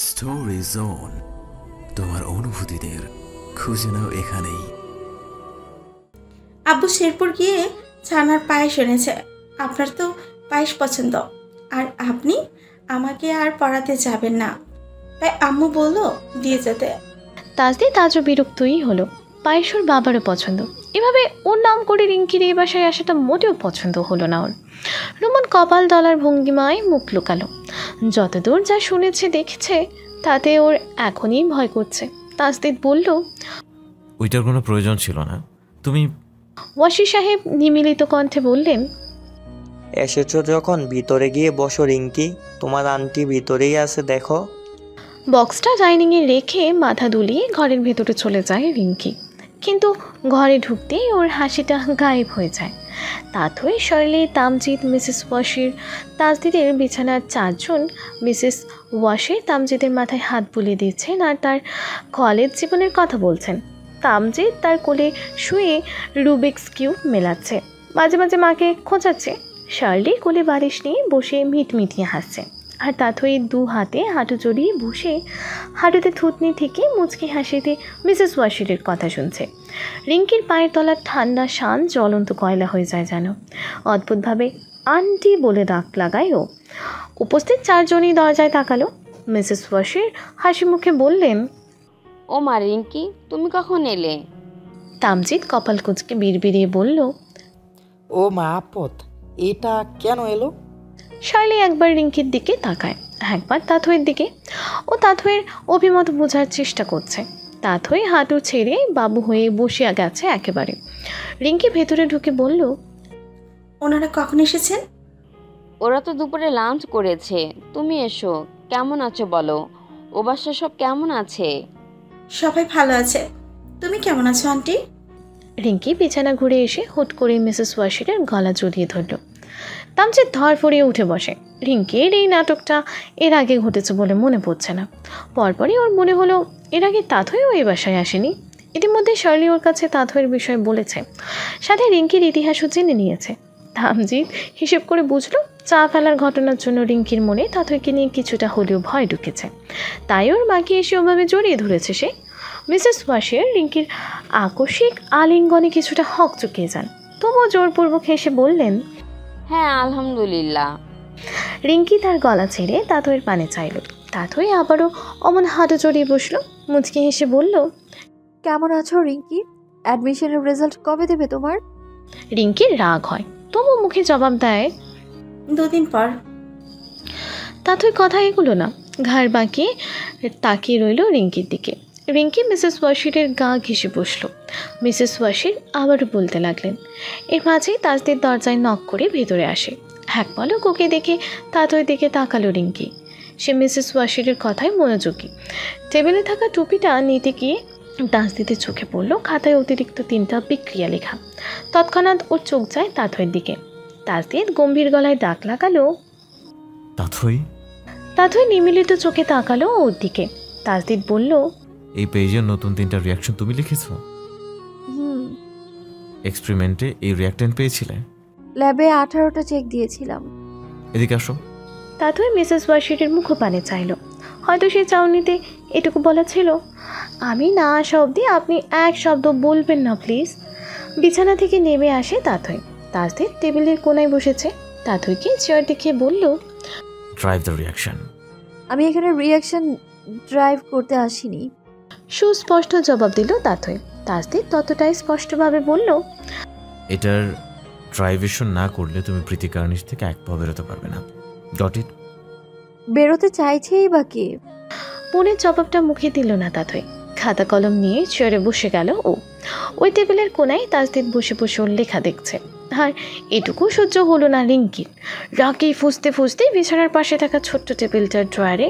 Story zone, তোমার অনুভূতিদের খুঁজে নাও এখানেই। আব্বু শেরপুর গিয়ে ছানার পায়েস এনেছে। আপনার তো পায়েস পছন্দ, আর আপনি আমাকে আর পড়াতে যাবেন না, তাই আম্মু বললো দিয়ে যেতে। তাজদিদ আজও বিরক্তই হলো। পায়েস ওর বাবারও পছন্দ, এভাবে ওর নাম করে রিঙ্কির এই বাসায় আসাটা মোটেও পছন্দ হলো না ওর। রোমন কপাল দলার ভঙ্গিমায় মুখ লুকালো। যতদূর যা শুনেছে দেখেছে তাতে ওর এখনই ভয় করছে। তাজদিদ বলল, ওইটার কোনো প্রয়োজন ছিল না। তুমি ওয়াসি সাহেব নিমিলিত কণ্ঠে বললেন, এসেছো যখন ভিতরে গিয়ে বসো রিঙ্কি, তোমার আন্টি ভিতরেই আছে দেখো। বক্সটা ডাইনিংয়ে রেখে মাথা দুলিয়ে ঘরের ভেতরে চলে যায় রিঙ্কি। কিন্তু ঘরে ঢুকতেই ওর হাসিটা গায়েব হয়ে যায়। তাথই শার্লি, তামজিদ, মিসেস ওয়াশির, তাজদিদের বিছানার চারজন। মিসেস ওয়াশির তামজিদের মাথায় হাত বুলিয়ে দিচ্ছেন আর তার কলেজ জীবনের কথা বলছেন। তামজিদ তার কোলে শুয়ে রুবিক্স কিউব মেলাচ্ছে, মাঝে মাঝে মাকে খোঁচাচ্ছে। শার্লি কোলে বালিশ নিয়ে বসে মিটমিটিয়ে হাসছে, আর তাথই দু হাতে হাঁটু জড়িয়ে বসে হাঁটুতে থুতনি থেকে মুচকি হাসিতে মিসেস ওয়াশিরের কথা শুনছে। রিঙ্কির পায়ের তলার ঠান্ডা শান জ্বলন্ত কয়লা হয়ে যায় যেন। অদ্ভুতভাবে আন্টি বলে ডাক লাগায় ও। উপস্থিত চারজনই দরজায় তাকালো। মিসেস ওয়াশির হাসি মুখে বললেন, ও মা রিঙ্কি, তুমি কখন এলে? তামজিদ কপাল কুঁচকে বিড়বিড়িয়ে বলল, ও মা আপদ, এটা কেন এলো? শার্লি একবার রিঙ্কির দিকে তাকায়, একবার তাথইয়ের দিকে। ও তাথইয়ের অভিমত বোঝার চেষ্টা করছে। তাথই হাঁটু ছেড়ে বাবু হয়ে বসিয়া গেছে একেবারে। রিঙ্কি ভেতরে ঢুকে বলল, ওনারা কখন এসেছেন? ওরা তো দুপুরে লাঞ্চ করেছে। তুমি এসো, কেমন আছো বলো? ও বাসা সব কেমন আছে? সবাই ভালো আছে। তুমি কেমন আছো আন্টি? রিঙ্কি বিছানা ঘুরে এসে হুট করে মিসেস ওয়াশিরের গলা জড়িয়ে ধরল। তামজিদ ধর ফরিয়ে উঠে বসে। রিঙ্কির এই নাটকটা এর আগে ঘটেছে বলে মনে পড়ছে না। পরপরই ওর মনে হলো এর আগে তাথইও এই বাসায় আসেনি। ইতিমধ্যে শার্লি ওর কাছে তাথইয়ের বিষয়ে বলেছে, সাথে রিঙ্কির ইতিহাসও জেনে নিয়েছে। তামজিদ হিসেব করে বুঝলো চা ফেলার ঘটনার জন্য রিঙ্কির মনে তাথইকে নিয়ে কিছুটা হলেও ভয় ঢুকেছে, তাই ওর মাকে এসে ওভাবে জড়িয়ে ধরেছে সে। মিসেস ওয়াশির রিঙ্কির আকস্মিক আলিঙ্গনে কিছুটা হকচকিয়ে যান, তবুও জোরপূর্বক হেসে বললেন, হ্যাঁ আলহামদুলিল্লাহ। রিঙ্কি তার গলা ছেড়ে তাথইয়ের পানে চাইল। তাথই আবারও অমন হাঁটু জড়িয়ে বসলো, মুচকি হেসে বলল, কেমন আছো রিঙ্কি? অ্যাডমিশনের রেজাল্ট কবে দেবে তোমার? রিঙ্কির রাগ হয়, তবু মুখে জবাব দেয়, 2 দিন পর। তাথই কথা এগুলো না, ঘাড় বাঁকিয়ে তাকিয়ে রইল রিঙ্কির দিকে। রিঙ্কি মিসেস ওয়াশিরের গা ঘেঁষে বসল। মিসেস ওয়াশির আবারও বলতে লাগলেন। এর মাঝেই তাজদিদ দরজায় নক করে ভেতরে আসে। এক পলক ওকে দেখে তাথইয়ের দিকে তাকালো রিঙ্কি। সে মিসেস ওয়াশিরের কথায় মনোযোগী। টেবিলে থাকা টুপিটা নিতে গিয়ে তাজদিদের চোখে পড়ল খাতায় অতিরিক্ত 3টা বিক্রিয়া লেখা। তৎক্ষণাৎ ওর চোখ যায় তাথইয়ের দিকে। তাজদিদ গম্ভীর গলায় ডাক লাগালো, তাথই। তাথই নিমিলিত চোখে তাকালো ওর দিকে। তাজদিদ বলল, এই পেজের নতুন 3টা রিয়াকশন তুমি লিখেছো? হুম, এক্সপেরিমেন্টে এই রিয়াক্টেন্ট পেয়েছিলে? ল্যাবে 18টা চেক দিয়েছিলাম। এদিকে আসো। তাথই মিসেস ওয়াশিরের মুখপানে চাইল। হয়তো সেই চাউনিতে এটুকু বলা ছিল, আমি না আসা অবধি আপনি এক শব্দ বলবেন না প্লিজ। বিছানা থেকে নেমে আসে তাথই। তাজদিদ টেবিলের কোনায় বসেছে। তাথইকে চেয়ার দেখিয়ে বলল, ড্রাইভ দ্য রিয়াকশন। আমি এখানে রিয়াকশন ড্রাইভ করতে আসিনি। সুস্পষ্ট জবাব দিল তাথই। তাজদিদ ততটাই স্পষ্টভাবে বলল, এটার ড্রাইভেশন না করলে তুমি প্রীতিকারণিশ থেকে এক পা বেরোতে পারবে না। Got it? বেরোতে চাইছেই বা কে? পুনের জবাবটা মুখে দিল না তাথই। খাতা কলম নিয়ে চেয়ারে বসে গেল ও। ওই টেবিলের কোনায় তাজদিদ বসে বসে ওর লেখা দেখছে। আর এটুকু সহ্য হলো না রিঙ্কির। রাগে ফুসতে ফুসতে বিছানার পাশে থাকা ছোট্ট টেবিলটার ড্রয়ারে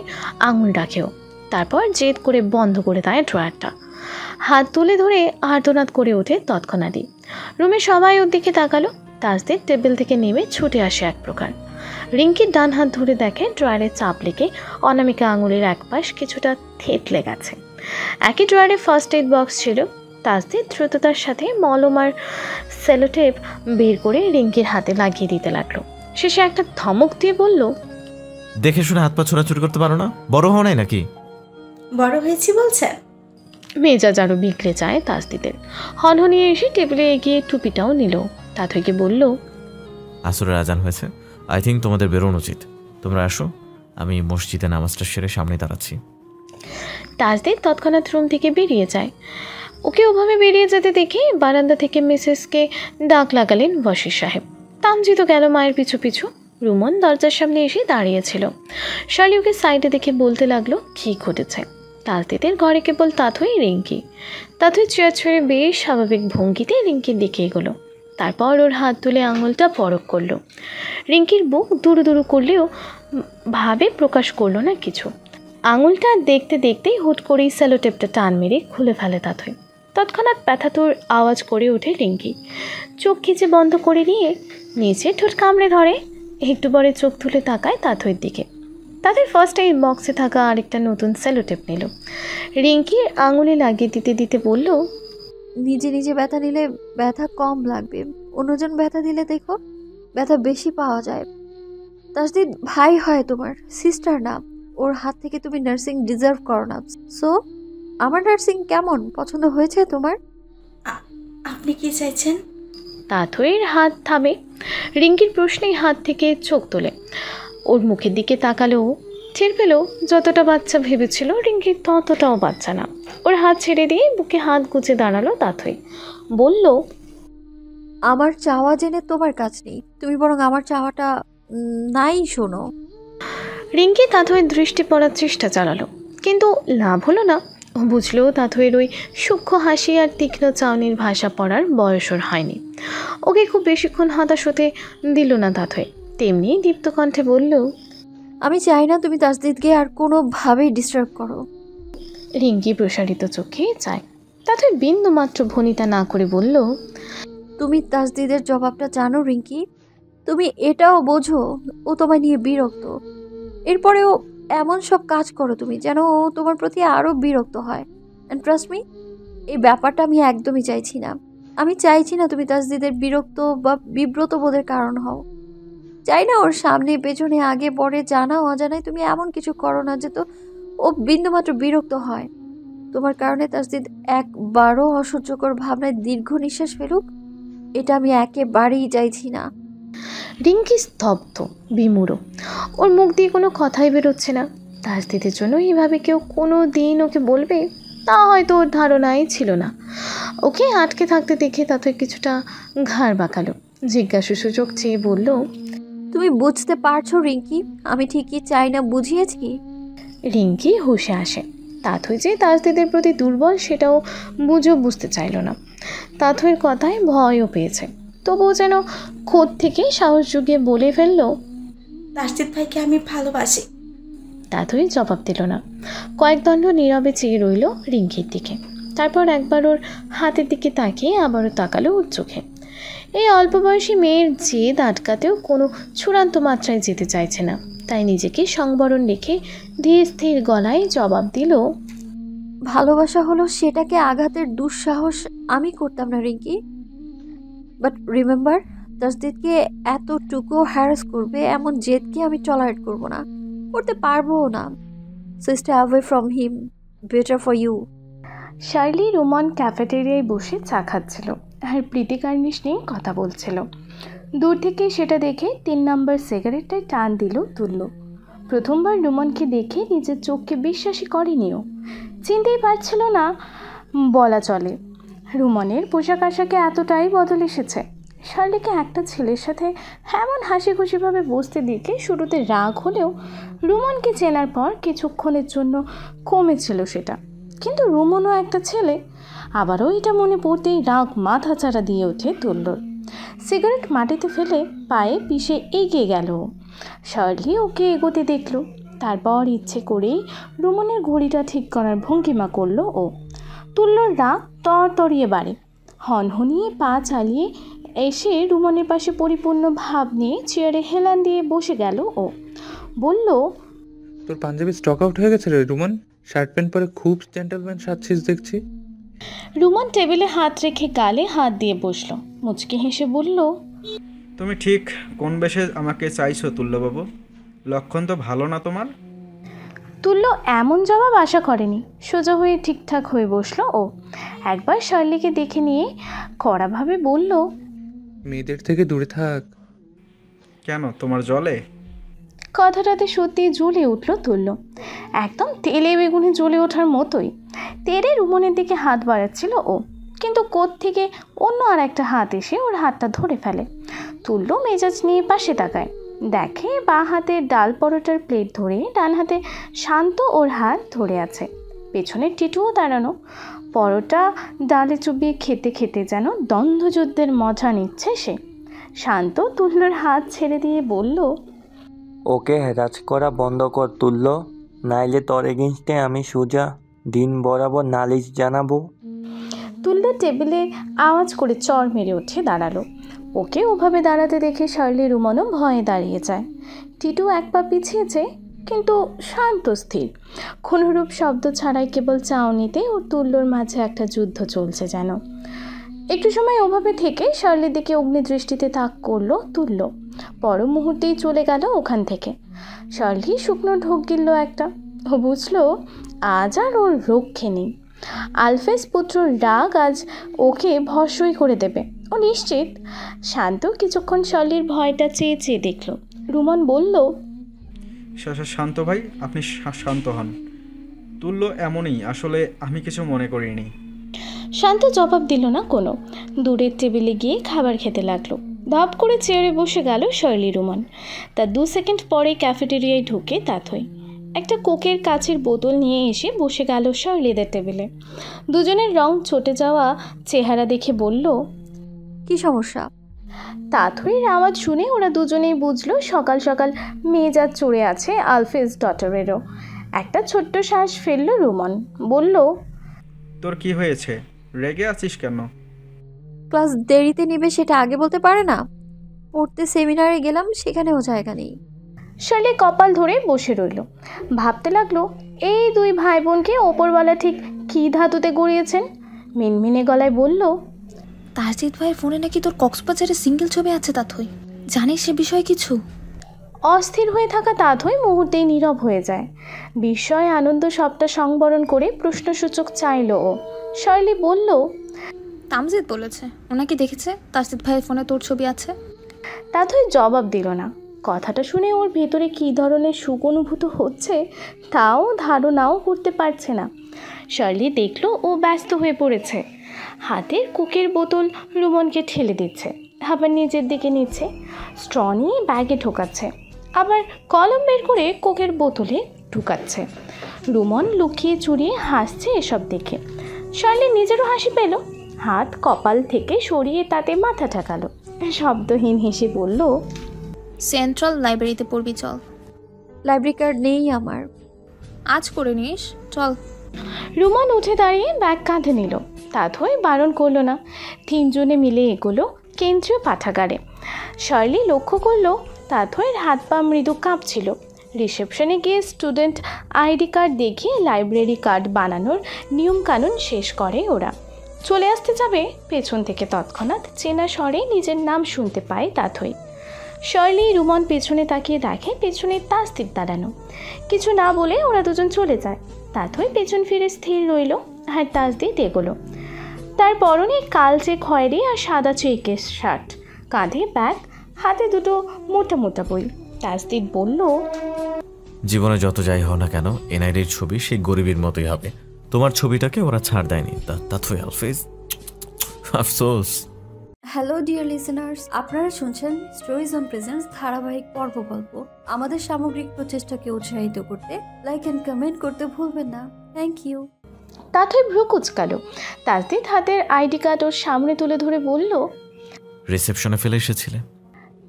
আঙুল রাখেও। তারপর জেদ করে বন্ধ করে দেয় ড্রয়ারটা। হাত তুলে ধরে আর্তনাদ করে ওঠে তৎক্ষণাৎই। রুমে সবাই ওর দিকে তাকালো। তাজদিদ টেবিল থেকে নেমে ছুটে আসে এক প্রকার। রিঙ্কির ডান হাত ধরে দেখে ড্রয়ারে চাপ লেগে অনামিকা আঙুলের এক পাশ কিছুটা থেতলে গেছে। একই ড্রয়ারে ফার্স্ট এইড বক্স ছিল। তাজদিদ দ্রুততার সাথে মলম আর সেলোটেপ বের করে রিঙ্কির হাতে লাগিয়ে দিতে লাগলো। শেষে একটা ধমক দিয়ে বলল, দেখে শুনে হাত পা ছোড়াছুড়ি করতে পারো না? বড় হও নাই নাকি? বড় হয়েছি বলছেন? মেজাজ আরও বিগড়ে যায় তাসদিদের। হনহনিয়ে এসে টেবিলে এগিয়ে টুপিটাও নিল। তাথইকে বলল, আসরের আজান হয়েছে, আই থিঙ্ক তোমাদের বেরোনো উচিত। তোমরা আসো, আমি মসজিদে নামাজটা সেরে সামনে দাঁড়াচ্ছি। তাসদিদ তৎক্ষণাৎ রুম থেকে বেরিয়ে যায়। ওকে ওভাবে বেরিয়ে যেতে দেখে বারান্দা থেকে মিসেসকে ডাক লাগালেন বশির সাহেব। তামজিদও গেল মায়ের পিছু পিছু। রুমন দরজার সামনে এসে দাঁড়িয়েছিল। শালি ওকে সাইডে দেখে বলতে লাগলো কী ঘটেছে। তাসদিদের ঘরে কেবল তাথই রিঙ্কি। তাথই চেয়ার ছেড়ে বেশ স্বাভাবিক ভঙ্গিতে রিঙ্কির দিকে এগোলো। তারপর ওর হাত তুলে আঙুলটা পরখ করলো। রিঙ্কির বুক দুরু দুরু করলেও ভাবে প্রকাশ করলো না কিছু। আঙুলটা দেখতে দেখতেই হুট করেই স্যালোটেপটা টান মেরে খুলে ফেলে তাথই। তৎক্ষণাৎ ব্যথাতুর আওয়াজ করে ওঠে রিঙ্কি। চোখ খিচে বন্ধ করে নিয়ে নিচে ঠোঁট কামড়ে ধরে। একটু পরে চোখ তুলে তাকায় তাথইর দিকে। তাদের ফার্স্ট এই বক্সে থাকা আরেকটা নতুন স্যালোটেপ নিল। রিঙ্কির আঙুলে লাগিয়ে দিতে দিতে বলল, নিজে নিজে ব্যথা নিলে ব্যথা কম লাগবে, অন্যজন ব্যথা দিলে দেখো ব্যথা বেশি পাওয়া যায়। তাসদিদ ভাই হয় তোমার, সিস্টার না। ওর হাত থেকে তুমি নার্সিং ডিজার্ভ করো না। সো আমার নার্সিং কেমন, পছন্দ হয়েছে তোমার? আপনি কি চাইছেন? তাথইর হাত থামে। রিঙ্কির প্রশ্নেই হাত থেকে চোখ তোলে। ওর মুখের দিকে তাকালো। টের পেল যতটা বাচ্চা ভেবেছিল রিঙ্কি ততটাও বাচ্চা না। ওর হাত ছেড়ে দিয়ে বুকে হাত গুজে দাঁড়ালো তাথই। বলল, আমার চাওয়া জেনে তোমার কাজ নেই, তুমি বরং আমার চাওয়াটা নাই শোনো। রিঙ্কি তাথইয়ের দৃষ্টি পড়ার চেষ্টা চালালো, কিন্তু লাভ হলো না। ও বুঝলো তাথইয়ের ওই সূক্ষ্ম হাসি আর তীক্ষ্ণ চাউনির ভাষা পড়ার বয়স ওর হয়নি। ওকে খুব বেশিক্ষণ হতাশ হতে দিল না তাথই। তেমনি দীপ্ত কণ্ঠে বলল, আমি চাই না তুমি তাসদিদকে আর কোনোভাবেই ডিস্টার্ব করো। রিঙ্কি প্রসারিত চোখে চায়। তাথই বিন্দু মাত্র ভনিতা না করে বলল, তুমি তাসদিদের জবাবটা জানো রিঙ্কি? তুমি এটাও বোঝো ও তোমায় নিয়ে বিরক্ত। এরপরেও এমন সব কাজ করো তুমি যেন ও তোমার প্রতি আরও বিরক্ত হয়। অ্যান্ড ট্রাস্ট মি, এই ব্যাপারটা আমি একদমই চাইছি না। আমি চাইছি না তুমি তাসদিদের বিরক্ত বা বিব্রত বোধের কারণ হও। চাই না ওর সামনে পেছনে আগে পরে জানা অজানায় তুমি এমন কিছু করো না যে তো ও বিন্দুমাত্র বিরক্ত হয়। তোমার কারণে তাসদিদ একবারও অসহ্যকর ভাবনায় দীর্ঘ নিঃশ্বাস ফেলুক, এটা আমি একেবারেই চাইছি না। রিঙ্কি স্তব্ধ, বিমূঢ়। ওর মুখ দিয়ে কোনো কথাই বেরোচ্ছে না। তাসদিদের জন্য এইভাবে কেউ কোনো দিন ওকে বলবে তা হয়তো ওর ধারণাই ছিল না। ওকে আটকে থাকতে দেখে তাতে কিছুটা ঘাড় বাঁকালো। জিজ্ঞাসা সুযোগ চেয়ে বলল, তুমি বুঝতে পারছো রিঙ্কি, আমি ঠিকই চাই না বুঝিয়েছি? রিঙ্কি হুঁশে আসে। তাথই যে তাসদিদের প্রতি দুর্বল সেটাও বুঝতে চাইল না। তাথইয়ের কথায় ভয়ও পেয়েছে, তবুও যেন খোদ থেকে সাহস জুগিয়ে বলে ফেলল, তাসদিদ ভাইকে আমি ভালোবাসি। তাথই জবাব দিল না। কয়েক দণ্ড নীরবে চেয়ে রইল রিঙ্কির দিকে। তারপর একবার ওর হাতের দিকে তাকিয়ে আবারও তাকালো ওর চোখে। এই অল্প বয়সী মেয়ের জেদ আটকাতেও কোনো চূড়ান্ত মাত্রায় যেতে চাইছে না। তাই নিজেকে সংবরণ রেখে ধীর স্থির গলায় জবাব দিল, ভালোবাসা হলো সেটাকে আঘাতের দুঃসাহস আমি করতাম না রিঙ্কি। বাট রিমেম্বার, তাসদিদকে এতটুকু হ্যারাস করবে এমন জেদকে আমি টলারেট করব না, করতে পারবো না। So stay away from him, better for you. Shirley Roman ক্যাফেটেরিয়ায় বসে চা খাচ্ছিল আর প্রীতি কার্নিশ নিয়ে কথা বলছিল। দূর থেকে সেটা দেখে 3 নম্বর সিগারেটটায় টান দিল তুলল। প্রথমবার রোমানকে দেখে নিজের চোখকে বিশ্বাসই করেনিও। চিনতেই পারছিল না বলা চলে। রোমানের পোশাক আশাকে এতটাই বদল এসেছে। শার্লিকে একটা ছেলের সাথে এমন হাসি খুশিভাবে বসতে দেখে শুরুতে রাগ হলেও রোমানকে চেনার পর কিছুক্ষণের জন্য কমেছিল সেটা। কিন্তু রোমানও একটা ছেলে। আবারও এটা মনে পড়তেই রাগ মাথাচাড়া দিয়ে ওঠে তুল্যর। সিগারেট মাটিতে ফেলে পায়ে পিষে এগিয়ে গেল। শার্লি ওকে এগোতে দেখল। তারপর ইচ্ছে করেই রোমানের ঘড়িটা ঠিক করার ভঙ্গিমা করলো ও। তুল্যর রাগ তরতরিয়ে বাড়ে। হনহনিয়ে পা চালিয়ে এসে রোমানের পাশে পরিপূর্ণ ভাব নিয়ে চেয়ারে হেলান দিয়ে বসে গেল ও। বলল, তোর পাঞ্জাবি স্টক আউট হয়ে গেছে রে রোমান, শার্ট প্যান্ট পরে খুব জেন্টলম্যান সাজছিস দেখছি। রোমান টেবিলে হাত রেখে গালে হাত দিয়ে বসলো। মুচকি হেসে বলল, তুমি ঠিক কোন বেশে আমাকে চাইছো তুল্যবাবু? লক্ষণ তো ভালো না তোমার। তুল্য এমন জবাব আশা করেনি। সোজা হয়ে ঠিকঠাক হয়ে বসলো ও। একবার শার্লিকে দেখে নিয়ে কড়াভাবে বলল, মেয়েদের থেকে দূরে থাক। কেন, তোমার জলে? কথাটাতে সত্যি জ্বলে উঠল তুল্য, একদম তেলে বেগুনে জ্বলে ওঠার মতোই। তেরে রুমনের দিকে হাত বাড়াচ্ছিল ও, কিন্তু কোত্থেকে অন্য আর একটা হাত এসে ওর হাতটা ধরে ফেলে। তুল্য মেজাজ নিয়ে পাশে তাকায়, দেখে বাঁ হাতে ডাল পরোটার প্লেট ধরে ডান হাতে শান্ত ওর হাত ধরে আছে, পেছনে টিটুও দাঁড়ানো। পরোটা ডালে চুবিয়ে খেতে খেতে যেন দ্বন্দ্বযুদ্ধের মজা নিচ্ছে সে। শান্ত তুল্যর হাত ছেড়ে দিয়ে বলল, ওকে হ্যারাস করা বন্ধ কর তুল্য, নাইলে তোর এগেনস্টে আমি সোজা দিন বরাবর নালিশ জানাবো। তুল্য টেবিলে আওয়াজ করে চড় মেরে উঠে দাঁড়ালো। ওকে ওভাবে দাঁড়াতে দেখে শার্লি রুমনও ভয়ে দাঁড়িয়ে যায়। টিটু এক পা পিছিয়েছে, কিন্তু শান্ত স্থির, কোনোরূপ শব্দ ছাড়াই কেবল চাউনিতে ও তুল্যর মাঝে একটা যুদ্ধ চলছে যেন। একটু সময় ওভাবে থেকে শার্লির দিকে অগ্নিদৃষ্টিতে তাক করলো তুল্য, পর মুহূর্তেই চলে গেল ওখান থেকে। শার্লি শুকনো ঢোক গিলল একটা। ও বুঝলো আজ আর ওর রক্ষে নেই। আলফেজ পুত্রর রাগ আজ ওকে ভস্মই করে দেবে, ও নিশ্চিত। শান্ত কিছুক্ষণ শার্লির ভয়টা চেয়ে চেয়ে দেখল। রুমন বলল, শান্ত ভাই, আপনি শান্ত হন। তুল্য এমনই, আসলে আমি কিছু মনে করিনি। শান্ত জবাব দিল না কোনো। দূরের টেবিলে গিয়ে খাবার খেতে লাগলো। ধপ করে চেয়ারে বসে গেল শার্লি রুমন। তার 2 সেকেন্ড পরে ক্যাফেটেরিয়ায় ঢুকে তাথই একটা কোকের কাচের বোতল নিয়ে এসে বসে গেল শার্লিদের টেবিলে। দুজনের রং চটে যাওয়া চেহারা দেখে বলল, কি সমস্যা? তাথইয়ের আওয়াজ শুনে ওরা দুজনেই বুঝলো সকাল সকাল মেজাজ চড়ে আছে আলফেজ ডটারেরও। একটা ছোট্ট শ্বাস ফেলল রুমন, বলল, তোর কি হয়েছে? রেগে আছিস কেন? ক্লাস দেরিতে নেবে সেটা আগে বলতে পারে না? পড়তে সেমিনারে গেলাম, সেখানেও জায়গা নেই। শার্লি কপাল ধরে বসে রইল, ভাবতে লাগলো এই 2 ভাই বোনকে ওপরওয়ালা ঠিক কী ধাতুতে গড়িয়েছেন। মিনমিনে গলায় বলল, তাসজিদ ভাইয়ের ফোনে নাকি তোর কক্সবাজারে সিঙ্গেল ছবি আছে তাথই, জানিস সে বিষয়ে কিছু? অস্থির হয়ে থাকা তাথই মুহূর্তেই নীরব হয়ে যায়। বিস্ময় আনন্দ সবটা সংবরণ করে প্রশ্নসূচক চাইল ও। শার্লি বলল, তামজিদ বলেছে ওনাকে দেখেছে, তাসজিদ ভাইয়ের ফোনে তোর ছবি আছে। তাথই জবাব দিল না। কথাটা শুনে ওর ভেতরে কী ধরনের সুখ অনুভূত হচ্ছে তাও ধারণাও করতে পারছে না। শার্লি দেখল ও ব্যস্ত হয়ে পড়েছে, হাতের কোকের বোতল রুমনকে ঠেলে দিচ্ছে, আবার নিজের দিকে নিচ্ছে, স্ট্র নিয়ে ব্যাগে ঢোকাচ্ছে, আবার কলম বের করে কোকের বোতলে ঢুকাচ্ছে। রুমন লুকিয়ে চুরিয়ে হাসছে এসব দেখে। শার্লি নিজেরও হাসি পেল, হাত কপাল থেকে সরিয়ে তাতে মাথা ঠেকালো, শব্দহীন হেসে বলল, সেন্ট্রাল লাইব্রেরিতে পড়বি, চল। লাইব্রেরি কার্ড নেই আমার। আজ করে নিস, চল। রুমন উঠে দাঁড়িয়ে ব্যাগ কাঁধে নিল। তাথই বারণ করলো না। 3 জনে মিলে এগোলো কেন্দ্রীয় পাঠাগারে। শার্লি লক্ষ্য করলো তাথইয়ের হাত পা মৃদু কাঁপছিল। রিসেপশনে গিয়ে স্টুডেন্ট আইডি কার্ড দেখিয়ে লাইব্রেরি কার্ড বানানোর নিয়মকানুন শেষ করে ওরা। চলে আসতে যাবে, পেছন থেকে তৎক্ষণাৎ চেনা স্বরে নিজের নাম শুনতে পায় তাথই। শার্লি রুমন পেছনে তাকিয়ে দেখে পেছনে তাসজিদ দাঁড়ানো। কিছু না বলে ওরা দুজন চলে যায়। তাথই পেছন ফিরে স্থির রইল আর তাসজিদ এগোলো। তার পরনে কালচে খয়েরি আর সাদা চেকের শার্ট, কাঁধে ব্যাগ, হাতে 2 মোটা মোটা বই। তাসজিদ বলল, জীবনে যত যাই হও না কেন এনআইডির ছবি সেই গরিবের মতোই হবে। তোমার ছবিটাকে ওরা ছাড় দেয়নি, তাথই আলফেজ, আফসোস। হ্যালো ডিয়ার লিসেনার্স, আপনারা শুনছেন স্টোরিজ অন প্রেজেন্স ধারাবাহিক পর্ব গল্প। আমাদের সামগ্রিক প্রচেষ্টাকে উৎসাহিত করতে লাইক অ্যান্ড কমেন্ট করতে ভুলবেন না। Thank you. তাথই ভ্রু কুচকালো। তাসজিদ হাতের আইডি কার্ড ওর সামনে তুলে ধরে বলল, রিসেপশনে ফেলে এসেছিলে।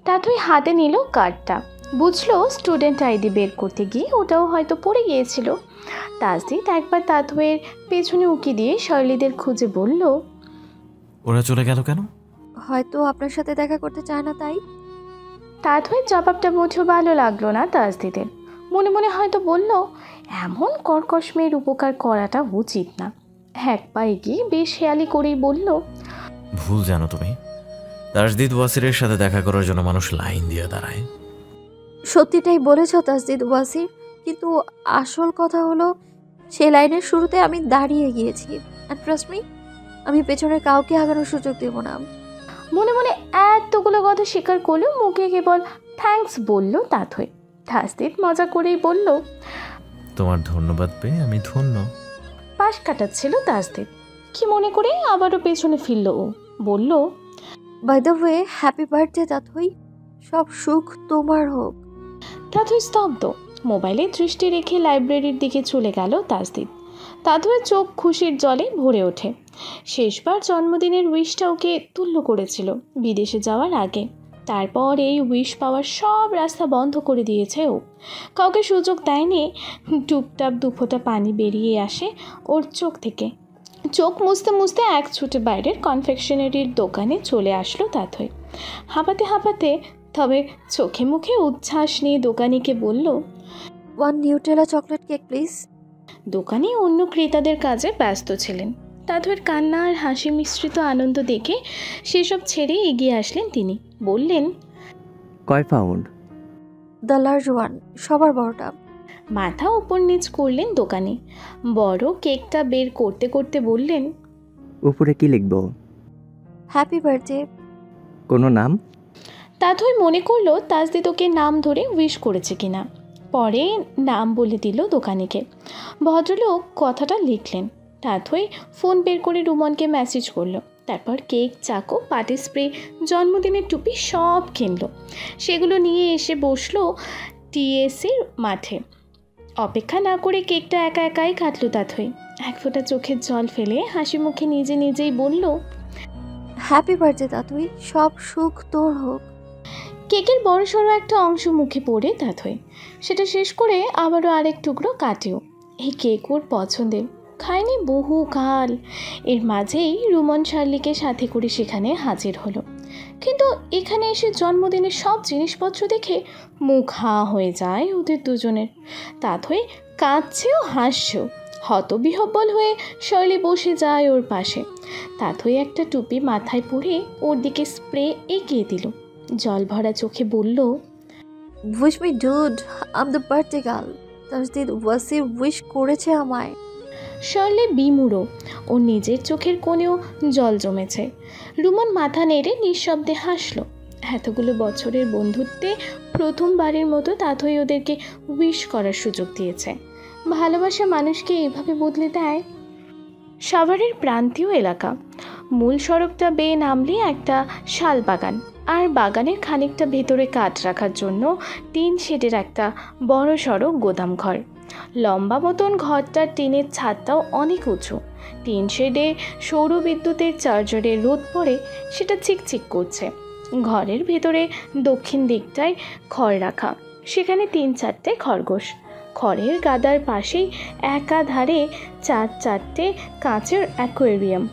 তাথই হাতে নিল কার্ডটা, বুঝলো স্টুডেন্ট আইডি বের করতে গিয়ে ওটাও হয়তো পড়ে গিয়েছিল। তাসজিদ একবার তাথইয়ের পেছনে উকি দিয়ে শার্লিদের খুঁজে বলল, ওরা চলে গেল কেন? হয়তো আপনার সাথে দেখা করতে চায় না তাই। তাথইয়ের জবাবটা মোটেও ভালো লাগলো না তাসজিদের। মনে মনে হয়তো বলল, এমন কর্কশ মেয়ের উপকার করাটা উচিত না। এক পা এগিয়ে বেশ হেয়ালি করেই বলল, ভুল জানো তুমি, তাসজিদ ওয়াসিরের সাথে দেখা করার জন্য মানুষ লাইন দিয়ে দাঁড়ায়। সত্যিটাই বলেছ তাসজিদ ওয়াসির, কিন্তু আসল কথা হলো সেই লাইনের শুরুতে আমি দাঁড়িয়ে গিয়েছি। আর ট্রাস্ট মি, আমি পেছনে কাউকে আগানোর সুযোগ দেব না। মনে মনে এতগুলো কথা স্বীকার করলেও মুখে কেবল থ্যাঙ্কস বলল তাথই। তাসদিদ মজা করেই বলল, তোমার ধন্যবাদ পেয়ে আমি ধন্য। পাশ কাটাচ্ছিল তাসদিদ, কি মনে করে আবারও পেছনে ফিরল ও, বলল, by the way, happy birthday Tathoi, সব সুখ তোমার হোক। তাথই স্তব্ধ, মোবাইলে দৃষ্টি রেখে লাইব্রেরির দিকে চলে গেল তাসদিদ। তাথইয়ের চোখ খুশির জলে ভরে ওঠে। শেষবার জন্মদিনের উইশটা ওকে তুল্য করেছিল বিদেশে যাওয়ার আগে। তারপর এই উইশ পাওয়ার সব রাস্তা বন্ধ করে দিয়েছে ও, কাউকে সুযোগ দেয়নি। টুপটাপ দুফোঁটা পানি বেরিয়ে আসে ওর চোখ থেকে। চোখ মুছতে মুছতে এক ছুটে বাইরের কনফেকশনারির দোকানে চলে আসলো তাথই। হাঁপাতে হাঁপাতে, তবে চোখে মুখে উচ্ছ্বাস নিয়ে দোকানিকে বলল, 1 নিউটেলা চকলেট কেক প্লিজ। দোকানি অন্য ক্রেতাদের কাজে ব্যস্ত ছিলেন। তাথইয়ের কান্না আর হাসি মিশ্রিত আনন্দ দেখে সেসব ছেড়ে এগিয়ে আসলেন তিনি। বললেন, কয় পাউন্ড? দ্য লার্জ ওয়ান, সবার বড়টা। মাথা উপর নিচ করলেন দোকানি। বড় কেকটা বের করতে করতে বললেন, উপরে কি লিখব? Happy birthday. কোনো নাম? তাথই মনে করলো তাসদিদ ওকে নাম ধরে উইশ করেছে কিনা। পরে নাম বলে দিল দোকানিকে। ভদ্রলোক কথাটা লিখলেন। তাথই ফোন বের করে রুমনকে মেসেজ করলো। তারপর কেক, চাকু, পার্টি স্প্রে, জন্মদিনের টুপি সব কিনলো। সেগুলো নিয়ে এসে বসলো টিএসির মাঠে। অপেক্ষা না করে কেকটা একা একাই কাটলো তাথই। এক ফোঁটা চোখের জল ফেলে হাসি মুখে নিজে নিজেই বলল, হ্যাপি বার্থডে তাথই, সব সুখ তোর হোক। কেকের বড় সড়ো একটা অংশ মুখে পড়ে তাথই সেটা শেষ করে আবারও আরেক টুকরো কাটেও। এই কেক ওর পছন্দের, খায়নি বহু কাল। এর মাঝেই রুমন শার্লিকে সাথে করে সেখানে হাজির হলো। কিন্তু এখানে এসে জন্মদিনের সব জিনিসপত্র দেখে মুখ হাঁ হয়ে যায় ওদের দুজনের। তাথই কাঁদছেও হাসছেও। হতবিহ্বল হয়ে শৈলী বসে যায় ওর পাশে। তাথই একটা টুপি মাথায় পরে ওর দিকে স্প্রে এগিয়ে দিল। জল ভরা চোখে বলল, wish me dude, I'm the birthday girl. Tasdid Wasi wish করেছে আমায়। শৈলী বিমূঢ়, ও নিজের চোখের কোণেও জল জমেছে। রুমন মাথা নেড়ে নিঃশব্দে হাসলো। এতগুলো বছরের বন্ধুত্বে প্রথমবারের মতো তাথই ওদেরকে উইশ করার সুযোগ দিয়েছে। ভালোবাসা মানুষকে এভাবে বদলে দেয়। সাভারের প্রান্তীয় এলাকা। মূল সড়কটা বেয়ে নামলে একটা শাল বাগান, আর বাগানের খানিকটা ভেতরে কাঠ রাখার জন্য টিন শেডের একটা বড় সড়ো গোদাম ঘর। লম্বা মতন ঘরটার টিনের ছাদটাও অনেক উঁচু। টিন শেডে সৌর বিদ্যুতের চার্জারে রোদ পড়ে সেটা চিকচিক করছে। ঘরের ভেতরে দক্ষিণ দিকটায় খড় রাখা, সেখানে 3-4টে খরগোশ। খড়ের গাদার পাশেই একাধারে 4-4টে কাঁচের অ্যাকোয়ারিয়াম।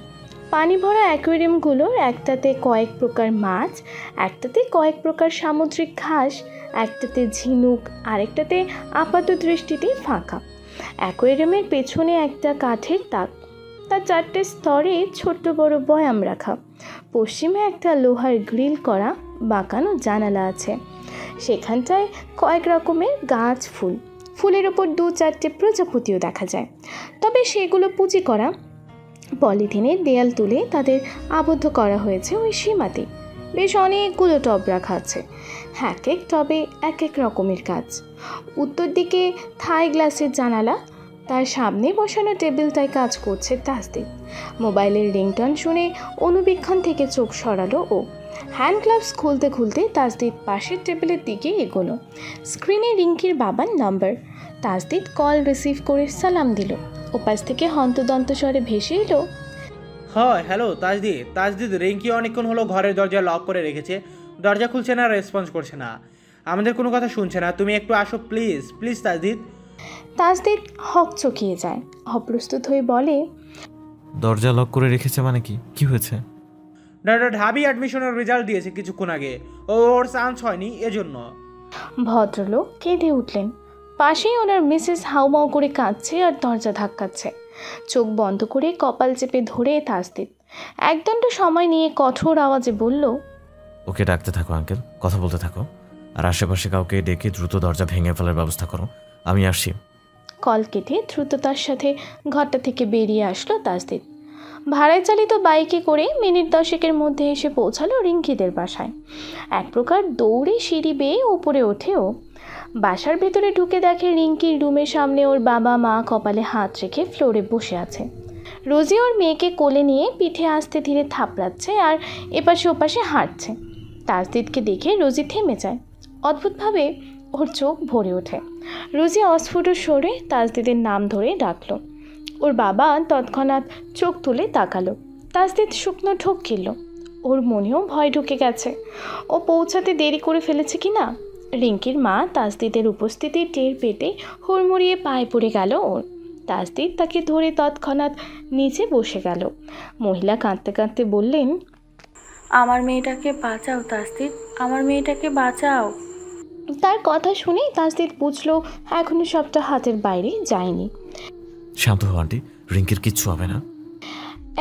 পানি ভরা অ্যাকোয়ারিয়ামগুলোর একটাতে কয়েক প্রকার মাছ, একটাতে কয়েক প্রকার সামুদ্রিক ঘাস, একটাতে ঝিনুক, আরেকটাতে আপাত দৃষ্টিতে ফাঁকা। অ্যাকোয়ারিয়ামের পেছনে একটা কাঠের তাক, তার 4টে স্তরে ছোট্ট বড় বয়াম রাখা। পশ্চিমে একটা লোহার গ্রিল করা বাঁকানো জানালা আছে। সেখানটায় কয়েক রকমের গাছ, ফুলের ওপর 2-4টে প্রজাপতিও দেখা যায়। তবে সেগুলো পুঁজি করা। পলিথিনের দেয়াল তুলে তাদের আবদ্ধ করা হয়েছে ওই সীমাতে। বেশ অনেকগুলো টব রাখা আছে, এক এক টবে এক এক রকমের গাছ। উত্তর দিকে থাই গ্লাসের জানালা, তার সামনে বসানো টেবিলটায় কাজ করছে তাসদিদ। মোবাইলের রিংটন শুনে অনুবীক্ষণ থেকে চোখ সরালো ও। হ্যান্ড গ্লাভস খুলতে খুলতে তাসদিদ পাশের টেবিলের দিকে এগোলো। স্ক্রিনে রিঙ্কির বাবার নাম্বার। তাসদিদ কল রিসিভ করে সালাম দিল। ওপাশ থেকে হন্তদন্ত স্বরে ভেসে এলো, হয় হ্যালো তাজদিদ, রিঙ্কি অনেকক্ষণ হলো ঘরের দরজা লক করে রেখেছে, দরজা খুলছে না, রেসপন্স করছে না, আমাদের কোনো কথা শুনছে না, তুমি একটু আসো প্লিজ প্লিজ তাজদিদ। তাসদিদ হক চকিয়ে যায়, অপ্রস্তুত হয়ে বলে, দরজা লক করে রেখেছে মানে কি হয়েছে? ঢাবি অ্যাডমিশনের রেজাল্ট দিয়েছে কিছুক্ষণ আগে, ওর চান্স হয়নি এজন্য। ভদ্রলোক কেঁদে উঠলেন। পাশেই ওনার মিসেস হাউমাউ করে কাঁদছে আর দরজা ধাক্কাচ্ছে। চোখ বন্ধ করে কপাল চেপে ধরে তাসদিদ একদণ্ড সময় নিয়ে কঠোর আওয়াজে বলল, ওকে ডাকতে থাকো আঙ্কেল, কথা বলতে থাকো, আর আশেপাশে কাউকে ডেকে দ্রুত দরজা ভেঙে ফেলার ব্যবস্থা করো, আমি আসছি। কল কেটে দ্রুততার সাথে ঘরটা থেকে বেরিয়ে আসলো তাসদিদ। ভাড়ায় চালিত বাইকে করে মিনিট 10 মধ্যে এসে পৌঁছালো রিঙ্কিদের বাসায়। এক প্রকার দৌড়ে সিঁড়ি বেয়ে উপরে ওঠেও বাসার ভেতরে ঢুকে দেখে রিঙ্কির রুমের সামনে ওর বাবা মা কপালে হাত রেখে ফ্লোরে বসে আছে। রোজি ওর মেয়েকে কোলে নিয়ে পিঠে আস্তে ধীরে থাপড়াচ্ছে আর এপাশে ওপাশে হাঁটছে। তাসদিদকে দেখে রোজি থেমে যায়। অদ্ভুতভাবে ওর চোখ ভরে ওঠে। রোজি অস্ফুট স্বরে তাসদিদের নাম ধরে ডাকলো। ওর বাবা তৎক্ষণাৎ চোখ তুলে তাকালো। তাসদিদ শুকনো ঢোক গেল। ওর মনেও ভয় ঢুকে গেছে। ও পৌঁছাতে দেরি করে ফেলেছে কি না। রিঙ্কির মা তাসদিদের উপস্থিতি টের পেতে হুড়মুড়িয়ে পায়ে পড়ে গেল ওর। তাসদিদ তাকে ধরে তৎক্ষণাৎ নিচে বসে গেল। মহিলা কাঁদতে কাঁদতে বললেন, আমার মেয়েটাকে বাঁচাও তাসদিদ, আমার মেয়েটাকে বাঁচাও। তার কথা শুনে তাসদিদ বুঝলো এখনো সবটা হাতের বাইরে যায়নি। শান্ত হও আন্টি, রিঙ্কির কিচ্ছু হবে না।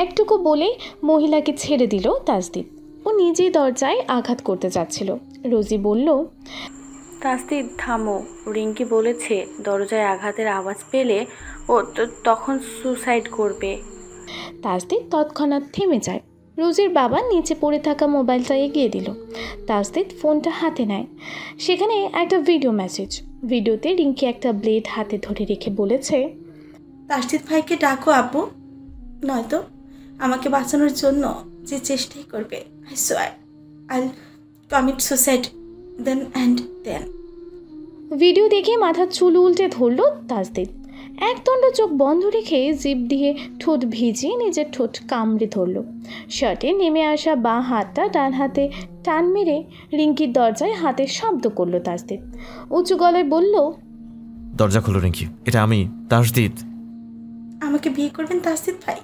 একটুকু বলে মহিলাকে ছেড়ে দিল তাসদিদ। ও নিজেই দরজায় আঘাত করতে যাচ্ছিল। রোজি বলল, তাসদিদ থামো, রিঙ্কি বলেছে দরজায় আঘাতের আওয়াজ পেলে ও তখন সুসাইড করবে। তাসদিদ তৎক্ষণাৎ থেমে যায়। রোজির বাবা নিচে পড়ে থাকা মোবাইলটা এগিয়ে দিল। তাসদিদ ফোনটা হাতে নেয়। সেখানে একটা ভিডিও মেসেজ। ভিডিওতে রিঙ্কি একটা ব্লেড হাতে ধরে রেখে বলেছে, তাসদিদ ভাইকে ডাকো আপু, নয়তো আমাকে বাঁচানোর জন্য যে চেষ্টাই করবে, I swear I commit suicide then and then. Video দেখে মাথার চুল উল্টে ধরল তাসদিদ। একদণ্ড চোখ বন্ধ রেখে জিভ দিয়ে ঠোঁট ভিজিয়ে নিজের ঠোঁট কামড়ে ধরল। শার্টে নেমে আসা বাঁ হাতটা ডান হাতে টান মেরে রিঙ্কির দরজায় হাতের শব্দ করলো তাসদিদ। উঁচু গলায় বলল, দরজা খোলো রিঙ্কি, এটা আমি তাসদিদ। আমাকে বিয়ে করবেন তাসদিদ ভাই?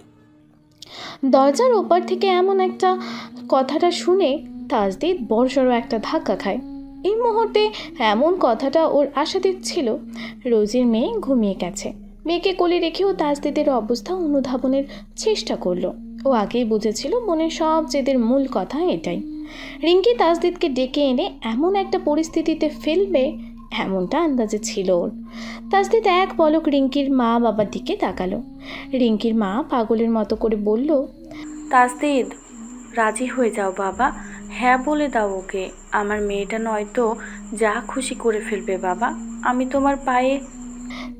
দরজার ওপার থেকে এমন একটা কথাটা শুনে তাসদিদ বড়সড় একটা ধাক্কা খায়। এই মুহূর্তে এমন কথাটা ওর আশা দিচ্ছিল। রোজির মেয়ে ঘুমিয়ে গেছে। মেয়েকে কোলে রেখেও তাসদিদের অবস্থা অনুধাবনের চেষ্টা করলো। ও আগেই বুঝেছিল বোনের সব জেদের মূল কথা এটাই। রিঙ্কি তাসদিদকে ডেকে এনে এমন একটা পরিস্থিতিতে ফেলবে এমনটা আন্দাজে ছিল ওর। তাসদিদ এক পলক রিঙ্কির মা বাবার দিকে তাকালো। রিঙ্কির মা পাগলের মতো করে বলল, তাসদিদ রাজি হয়ে যাও বাবা, হ্যাঁ বলে দাও ওকে। আমার মেয়েটা নয়তো যা খুশি করে ফেলবে বাবা, আমি তোমার পায়ে।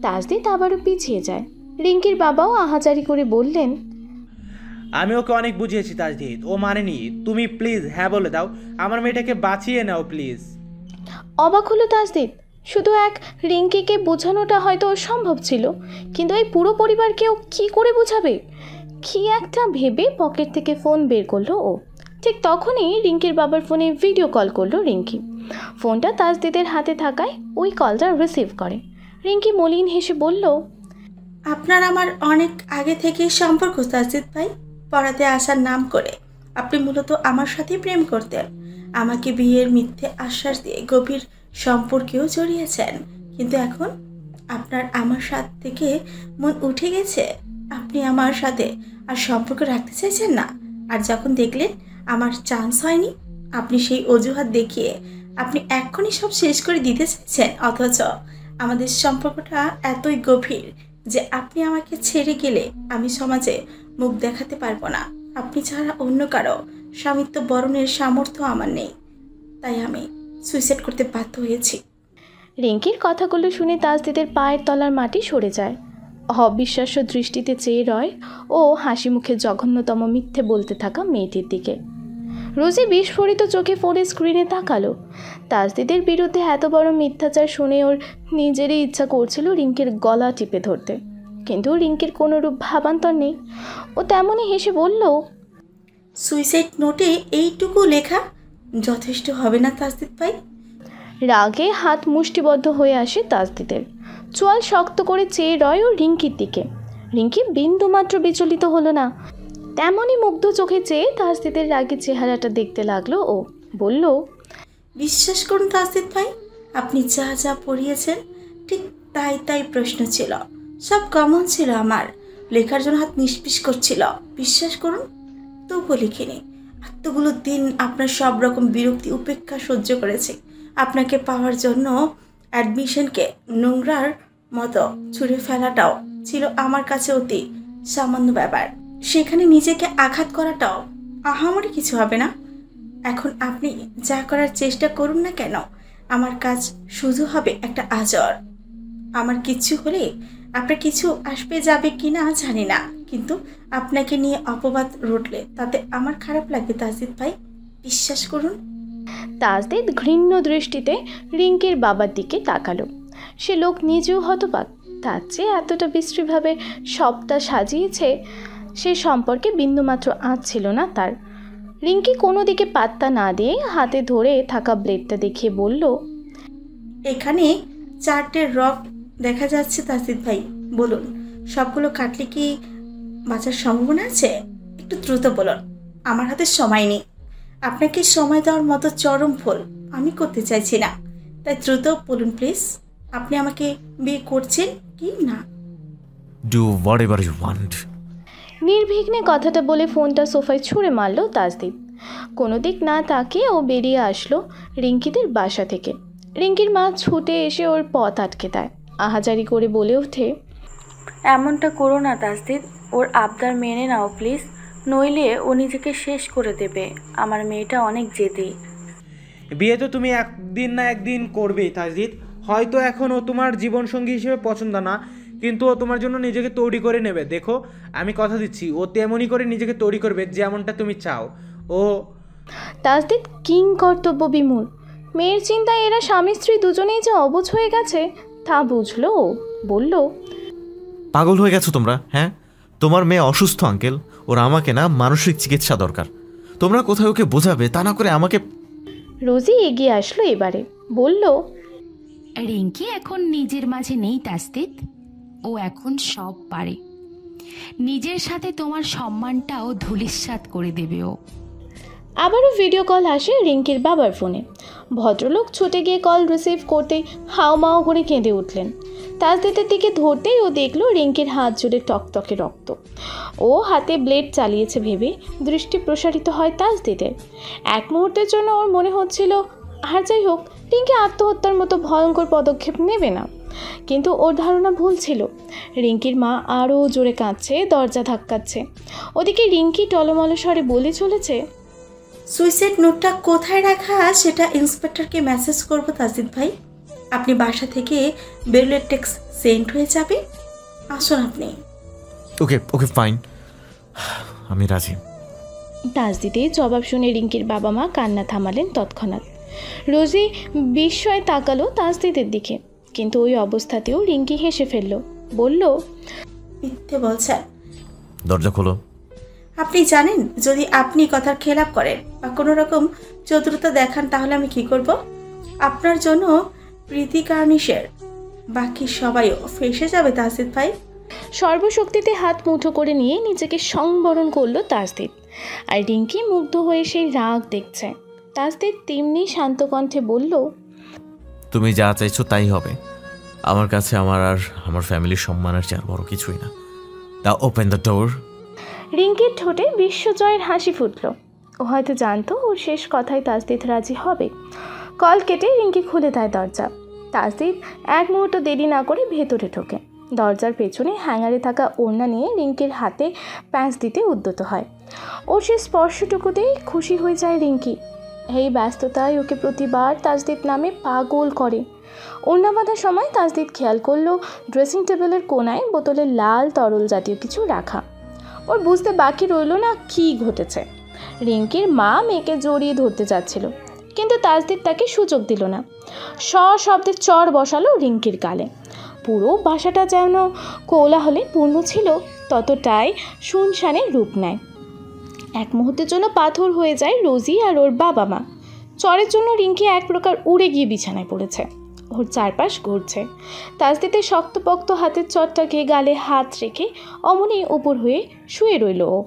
তাসদিদ আবারও পিছিয়ে যায়। রিঙ্কির বাবাও আহাজারি করে বললেন, আমি ওকে অনেক বুঝিয়েছি তাসদিদ, ও মানেনি। তুমি প্লিজ হ্যাঁ বলে দাও, আমার মেয়েটাকে বাঁচিয়ে নাও প্লিজ। অবাক হলো তাসদিদ। শুধু এক রিঙ্কিকে বোঝানোটা হয়তো সম্ভব ছিল, কিন্তু এই পুরো পরিবারকেও কি করে বোঝাবে? কি একটা ভেবে পকেট থেকে ফোন বের করলো ও। ঠিক তখনই রিঙ্কির বাবার ফোনে ভিডিও কল করলো রিঙ্কি। ফোনটা তাসদিদের হাতে থাকায় ওই কলটা রিসিভ করে। রিঙ্কি মলিন হেসে বলল, আপনার আমার অনেক আগে থেকেই সম্পর্ক তাসদিদ ভাই। পড়াতে আসার নাম করে আপনি মূলত আমার সাথে প্রেম করতেন। আমাকে বিয়ের মিথ্যে আশ্বাস দিয়ে গভীর সম্পর্কেও জড়িয়েছেন, কিন্তু এখন আপনার আমার সাথ থেকে মন উঠে গেছে। আপনি আমার সাথে আর সম্পর্ক রাখতে চাইছেন না। আর যখন দেখলেন আমার চান্স হয়নি, আপনি সেই অজুহাত দেখিয়ে আপনি এক্ষুনি সব শেষ করে দিতে চাইছেন। অথচ আমাদের সম্পর্কটা এতই গভীর যে আপনি আমাকে ছেড়ে গেলে আমি সমাজে মুখ দেখাতে পারবো না। আপনি ছাড়া অন্য কারো স্বামিত্ব বরণের সামর্থ্য আমার নেই, তাই আমি সুইসাইড করতে বাধ্য হয়েছি। রিঙ্কির কথাগুলো শুনে তাসদিদের পায়ের তলার মাটি সরে যায়। অবিশ্বাস্য দৃষ্টিতে চেয়ে রয় ও হাসি মুখে জঘন্যতম মিথ্যে বলতে থাকা মেয়েটির দিকে। রোজি বিস্ফোরিত চোখে ফোনের স্ক্রিনে তাকালো। তাসদিদের বিরুদ্ধে এত বড় মিথ্যাচার শুনে ওর নিজেরই ইচ্ছা করছিল রিঙ্কির গলা টিপে ধরতে, কিন্তু রিঙ্কির কোনোরূপ ভাবান্তর নেই। ও তেমনই হেসে বলল, সুইসাইড নোটে এইটুকু লেখা যথেষ্ট হবে না তাসদিদ ভাই? রাগে হাত মুষ্টিবদ্ধ হয়ে আসে তাসদিদের। চোয়াল শক্ত করে চেয়ে রয় ও রিঙ্কির দিকে। রিঙ্কি বিন্দুমাত্র বিচলিত হলো না। তেমনই মুগ্ধ চোখে চেয়ে তাসদিদের রাগের চেহারাটা দেখতে লাগলো ও বলল, বিশ্বাস করুন তাসদিদ ভাই, আপনি যা যা পড়িয়েছেন ঠিক তাই তাই প্রশ্ন ছিল। সব কমন ছিল আমার, লেখার জন্য হাত নিষ্পিস করছিল। বিশ্বাস করুন, তবুও লিখিনি। এতগুলো দিন আপনার সব রকম বিরক্তি উপেক্ষা সহ্য করেছি। আপনাকে পাওয়ার জন্য অ্যাডমিশনকে নোংরার মতো ছুঁড়ে ফেলাটাও ছিল আমার কাছে অতি সামান্য ব্যাপার। সেখানে নিজেকে আঘাত করাটাও আহামরি কিছু হবে না। এখন আপনি যা করার চেষ্টা করুন না কেন, আমার কাজ শুধু হবে একটা আজর। আমার কিছু হলে আপনার কিছু আসবে যাবে কি না জানি না, কিন্তু আপনাকে নিয়ে অপবাদ রটলে তাতে আমার খারাপ লাগবে তাসদিদ ভাই, বিশ্বাস করুন। তাসদিদ ঘৃণ্য দৃষ্টিতে রিঙ্কির বাবার দিকে তাকালো। সে লোক নিজেও হতবাক। তার চেয়ে এতটা বিশ্রীভাবে সবটা সাজিয়েছে সে সম্পর্কে বিন্দুমাত্র আঁচ ছিল না তার। রিঙ্কি কোনো দিকে পাত্তা না দিয়ে হাতে ধরে থাকা ব্লেডটা দেখিয়ে বলল, এখানে 4টে রক দেখা যাচ্ছে তাসদিদ ভাই, বলুন সবগুলো কাটলে কি বাঁচার সম্ভাবনা আছে? একটু দ্রুত বলুন, আমার হাতে সময় নেই। আপনাকে সময় দেওয়ার মতো চরম ভুল আমি করতে চাইছি না, তাই দ্রুত বলুন প্লিজ, আপনি আমাকে বিয়ে করছেন কি না? Do whatever you want. নির্বিঘ্নে কথাটা বলে ফোনটা সোফায় ছুঁড়ে মারল তাসদিদ। কোনো দিক না তাকিয়ে ও বেরিয়ে আসলো রিঙ্কিদের বাসা থেকে। রিঙ্কির মা ছুটে এসে ওর পথ আটকে দেয়, আহাজারি করে বলে ওঠে, এমনটা করো না তাসদিদ, ওর আবদার মেনে নাও প্লিজ, নইলে ও নিজেকে শেষ করে দেবে। আমার মেয়েটা অনেক জেদি। বিয়ে তো তুমি একদিন না একদিন করবেই তাসদিদ। হয়তো এখন ও তোমার জীবনসঙ্গী হিসেবে পছন্দ না, কিন্তু ও তোমার জন্য নিজেকে তৈরি করে নেবে। দেখো, আমি কথা দিচ্ছি, ও তেমনই করে নিজেকে তৈরি করবে যেমনটা তুমি চাও। ও তাসদিদ কিং কর্তব্য বিমূঢ়। মেয়ের চিন্তায় এরা স্বামী স্ত্রী দুজনেই যে অবুঝ হয়ে গেছে তা বুঝলো। বলল, পাগল হয়ে গেছো তোমরা? হ্যাঁ, তোমার মেয়ে অসুস্থ আঙ্কেল, ওর আমাকে না মানসিক চিকিৎসা দরকার। তোমরা কোথায় ওকে বোঝাবে, তা না করে আমাকে। রোজি এগিয়ে আসলো এবারে, বলল, রিঙ্কি এখন নিজের মাঝে নেই তাসদিদ, ও এখন সব পারে। নিজের সাথে তোমার সম্মানটাও ধূলিসাৎ করে দেবে ও। আবারও ভিডিও কল আসে রিঙ্কির বাবার ফোনে। ভদ্রলোক ছুটে গিয়ে কল রিসিভ করতেই হাওমাও করে কেঁদে উঠলেন। তাসদিদের দিকে ধরতেই ও দেখলো রিঙ্কির হাত জুড়ে টকটকে রক্ত। ও হাতে ব্লেড চালিয়েছে ভেবে দৃষ্টি প্রসারিত হয় তাসদিদের। এক মুহূর্তের জন্য ওর মনে হচ্ছিল, আর যাই হোক, রিঙ্কি আত্মহত্যার মতো ভয়ঙ্কর পদক্ষেপ নেবে না। কিন্তু ওর ধারণা ভুল ছিল। রিঙ্কির মা আরও জোরে কাঁদছে, দরজা ধাক্কাচ্ছে। ওদিকে রিঙ্কি টলমল স্বরে বলে চলেছে, সুইসাইড নোটটা কোথায় রাখা সেটা ইন্সপেক্টরকে মেসেজ করব তাসদিদ ভাই। আপনি বাসা থেকে বেরোলে টেক্সট সেন্ড হয়ে যাবে। আসুন আপনি। ওকে ওকে ফাইন, আমি রাজি। তাসদিদের জবাব শুনে রিঙ্কির বাবা মা কান্না থামালেন তৎক্ষণাৎ। রোজি বিস্ময়ে তাকালো তাসদিদের দিকে, কিন্তু ওই অবস্থাতেও রিঙ্কি হেসে ফেলল, বলল, মিথ্যে বলছেন। দরজা খোলো। আপনি জানেন যদি আপনি কথার খেলাপ করেন বা কোনো রকম চতুরতা দেখান তাহলে আমি কি করব? আপনার জন্য প্রীতি কার্নিশের বাকি সবাইও ফেসে যাবে তাসদিদ ভাই। সর্বশক্তিতে হাত মুঠো করে নিয়ে নিজেকে সংবরণ করলো তাসদিদ। আর রিঙ্কি মুগ্ধ হয়ে সেই রাগ দেখছে। তাসদিদ তেমনি শান্ত কণ্ঠে বলল, তুমি যা চাইছো তাই হবে। আমার কাছে আমার আর আমার ফ্যামিলির সম্মানের চেয়ে বড় কিছুই না। দা ওপেন দ্য ডোর। রিঙ্কির ঠোঁটে বিশ্বজয়ের হাসি ফুটল। ও হয়তো জানতো ওর শেষ কথায় তাসদিদ রাজি হবে। কল কেটে রিঙ্কি খুলে দেয় দরজা। তাসদিদ এক মুহূর্ত দেরি না করে ভেতরে ঢোকে। দরজার পেছনে হ্যাঙ্গারে থাকা ওড়না নিয়ে রিঙ্কির হাতে প্যাঁচ দিতে উদ্যত হয়। ওর সে স্পর্শটুকুতেই খুশি হয়ে যায় রিঙ্কি। এই ব্যস্ততায় ওকে প্রতিবার তাসদিদ নামে পাগল করে। ওড়না বাঁধার সময় তাসদিদ খেয়াল করলো ড্রেসিং টেবিলের কোনায় বোতলে লাল তরল জাতীয় কিছু রাখা। ওর বুঝতে বাকি রইল না কী ঘটেছে। রিঙ্কির মা মেয়েকে জড়িয়ে ধরতে যাচ্ছিল, কিন্তু তাসদিদ তাকে সুযোগ দিল না। সশব্দে চড় বসালো রিঙ্কির গালে। পুরো বাসাটা যেন কোলাহলে পূর্ণ ছিল, ততটাই শুনশানের রূপ নেয়। এক মুহূর্তের জন্য পাথর হয়ে যায় রোজি আর ওর বাবা মা। চরের জন্য রিঙ্কি এক প্রকার উড়ে গিয়ে বিছানায় পড়েছে। ওর চারপাশ ঘুরছে। তাসদিদের শক্তপোক্ত হাতের চটটাকে গালে হাত রেখে অমনি উপর হয়ে শুয়ে রইল ও।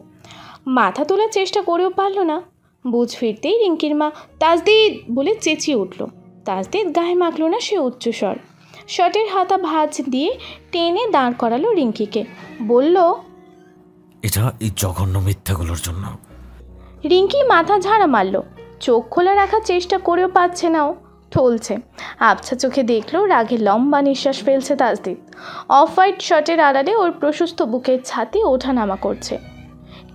মাথা তোলার চেষ্টা করেও পারল না। বুঝ ফিরতেই রিঙ্কির মা তাসদিদ বলে চেঁচিয়ে উঠল। তাসদিদ গায়ে মাখল না সে উচ্চস্বর। শার্টের হাতা ভাঁজ দিয়ে টেনে দাঁড় করালো রিঙ্কিকে, বলল, এটা এই জঘন্য মিথ্যাগুলোর জন্য। রিঙ্কি মাথা ঝাড়া মারল। চোখ খোলা রাখার চেষ্টা করেও পাচ্ছে না ও। ঠলছে। আবছা চোখে দেখলো রাগে লম্বা নিঃশ্বাস ফেলছে তাসদিদ। অফ হোয়াইট শার্টের আড়ালে ওর প্রশস্ত বুকের ছাতি ওঠানামা করছে।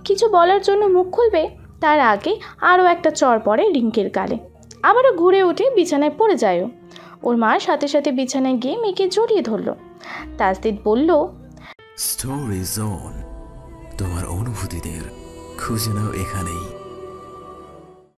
কিছু বলার জন্য মুখ খুলবে তার আগে আরও একটা চড় পড়ে রিঙ্কির গালে। আবারও ঘুরে উঠে বিছানায় পড়ে যায়। ওর মা সাথে সাথে বিছানায় গিয়ে মেয়েকে জড়িয়ে ধরল। তাসদিদ বলল, স্টোরি জোন, তোমার অনুভূতিদের খুঁজে নাও এখানেই।